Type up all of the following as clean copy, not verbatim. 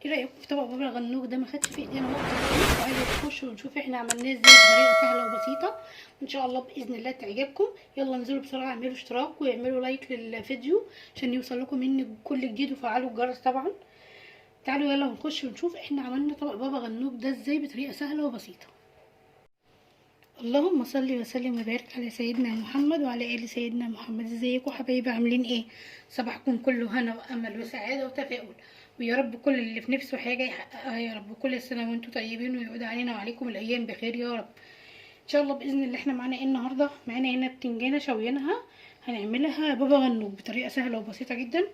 ايه رايكم في طبق بابا غنوج ده؟ ما خدش في ايدينا وقت كتير، وعايزه تخشوا ونشوف احنا عملناه ازاي بطريقه سهله وبسيطه، وان شاء الله باذن الله تعجبكم. يلا انزلوا بسرعه اعملوا اشتراك واعملوا لايك للفيديو عشان يوصل لكم مني كل جديد، وفعلوا الجرس طبعا. تعالوا يلا نخش ونشوف احنا عملنا طبق بابا غنوج ده ازاي بطريقه سهله وبسيطه. اللهم صل وسلم وبارك على سيدنا محمد وعلى ال سيدنا محمد. ازيكم حبايبي؟ عاملين ايه؟ صباحكم كله هنا وامل وسعاده وتفاؤل، ويا رب كل اللي في نفسه حاجه يحققها يا رب. كل سنه وانتم طيبين، ويعود علينا وعليكم الايام بخير يا رب ان شاء الله باذن الله. احنا معانا ايه النهارده؟ معانا هنا بتنجانه شويناها، هنعملها بابا غنوج بطريقه سهله وبسيطه جدا.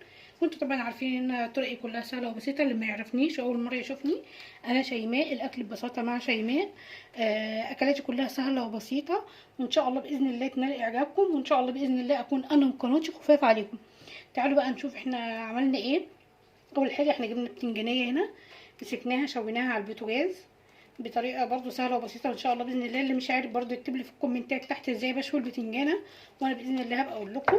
وانتوا طبعا عارفين ان طريقي كلها سهله وبسيطه. اللي ما يعرفنيش اول مره يشوفني، انا شيماء، الاكل ببساطه مع شيماء. اكلاتي كلها سهله وبسيطه، وان شاء الله باذن الله تنال اعجابكم، وان شاء الله باذن الله اكون انا وقناتي خفاف عليكم. تعالوا بقى نشوف احنا عملنا ايه. اول حاجه احنا جبنا بتنجانيه هنا، مسكناها شويناها على البوتاجاز بطريقه برضو سهله وبسيطه، وان شاء الله باذن الله اللي مش عارف برضو يكتب لي في الكومنتات تحت ازاي بشوي البتنجانه، وانا باذن الله هبقى اقول لكم.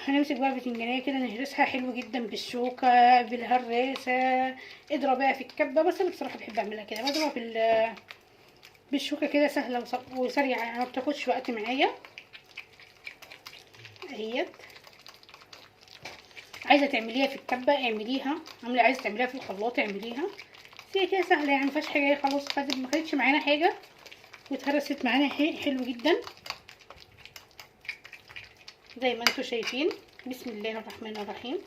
هنمسك بقى البتنجانيه كده نهرسها حلو جدا بالشوكه بالهراسه. اضربها في الكبه، بس انا بصراحه بحب اعملها كده، بضربها بالشوكه كده، سهله وسريعه يعني، ما بتاخدش وقت معايا اهيت. عايزه تعمليها في الكبه اعمليها، عايزه تعمليها في الخلاط اعمليها، هي كده سهله يعني، مفيهاش حاجه. خلاص ما خدتش معانا حاجه واتهرست معانا حلو جدا زي ما انتم شايفين. بسم الله الرحمن الرحيم.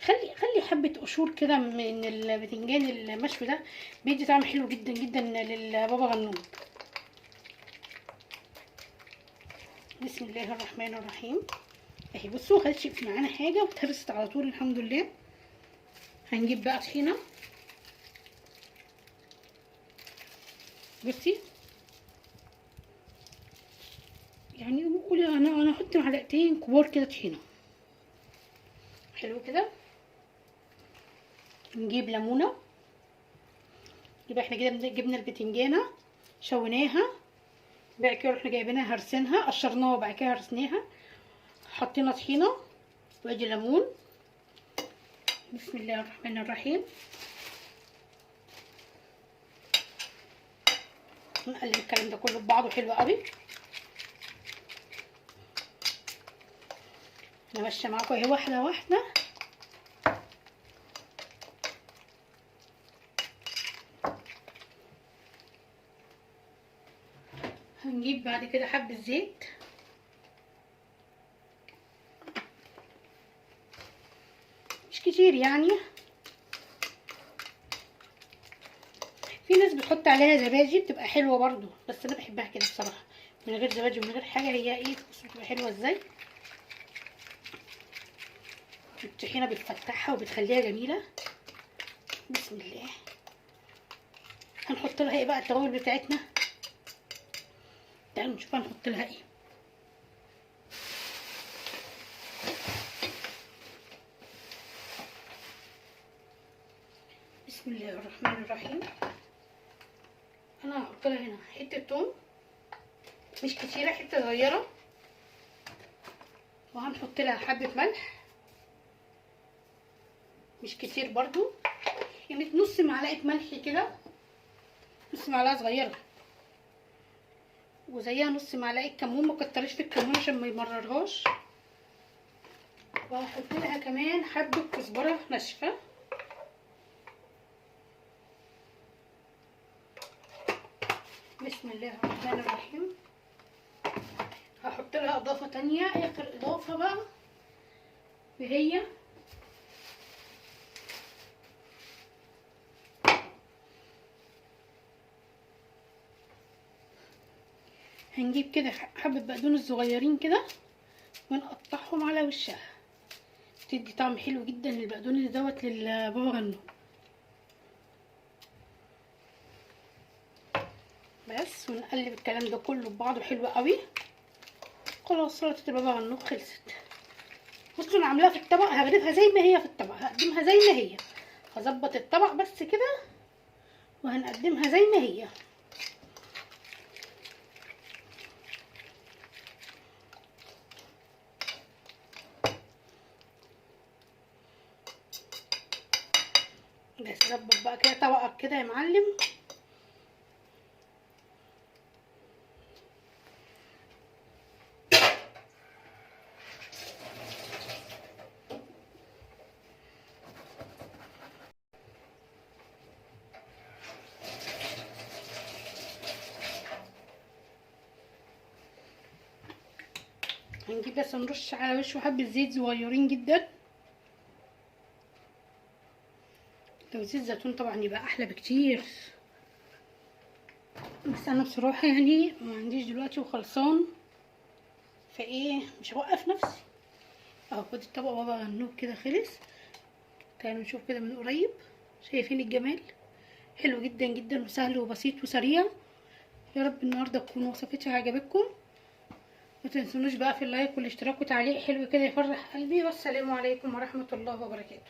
خلي حبه قشور كده من البتنجان المشوي ده، بيدي طعم حلو جدا جدا للبابا غنوج. بسم الله الرحمن الرحيم اهي. بصوا خدتش معانا حاجه واتهرست على طول الحمد لله. هنجيب بقى طحينه، بصي يعني قولي انا هحط معلقتين كبار كده طحينه حلو كده. نجيب ليمونه، يبقى احنا كده جبنا البتنجانه شويناها، بعد كده رحنا جايبينها هرسينها، قشرناها وبعد كده هرسناها، حطينا طحينه وادي ليمون. بسم الله الرحمن الرحيم. نقلب الكلام ده كله ببعضه حلو قوي. انا ماشيه معاكم اهي واحده واحده. هنجيب بعد كده حبه زيت، مش كتير يعني. في ناس بتحط عليها زبادي بتبقى حلوه برضو، بس انا بحبها كده بصراحه من غير زبادي ومن غير حاجه. هي ايه بتبقى حلوه ازاي؟ الطحينه بتفتحها وبتخليها جميله. بسم الله. هنحط لها ايه بقى التوابل بتاعتنا؟ تعالوا نشوف هنحط لها ايه. بسم الله الرحمن الرحيم. انا هحط لها هنا حته توم مش كتيره، حته صغيره، وهنحط لها حبه ملح مش كتير برضو، يعني نص معلقه ملح كده، نص معلقه صغيره، وزيها نص معلقه كمون، ما كتريش في الكمون عشان ما يمررهاش. وهحط لها كمان حبه كزبره ناشفه. بسم الله الرحمن الرحيم. هحط لها اضافه تانية، اخر اضافه بقى، وهي هنجيب كده حبه بقدونس صغيرين كده ونقطعهم على وشها، تدي طعم حلو جدا للبقدونس دوت للبابا غنوج. بس ونقلب الكلام ده كله ببعضه حلو قوي. خلاص سلطه البابا غنوج خلصت. بصوا انا عاملاها في الطبق، هغرفها زي ما هي في الطبق، هقدمها زي ما هي. هظبط الطبق بس كده وهنقدمها زي ما هي. بس ظبط بقى كده طبقك كده يا معلم. هنجيب بس نرش على وشه حبة زيت صغيرين جدا. لو زيت زيتون طبعا يبقى احلى بكتير، بس انا بصراحة يعني ما عنديش دلوقتي وخلصان، فايه مش هوقف نفسي. اهو خد الطبق بابا غنوج كده خلص. تعالوا نشوف كده من قريب. شايفين الجمال؟ حلو جدا جدا وسهل وبسيط وسريع. يا رب النهارده تكون وصفتي عجبتكم. ما تنسونوش بقى في اللايك والاشتراك وتعليق حلو كده يفرح قلبي. والسلام عليكم ورحمة الله وبركاته.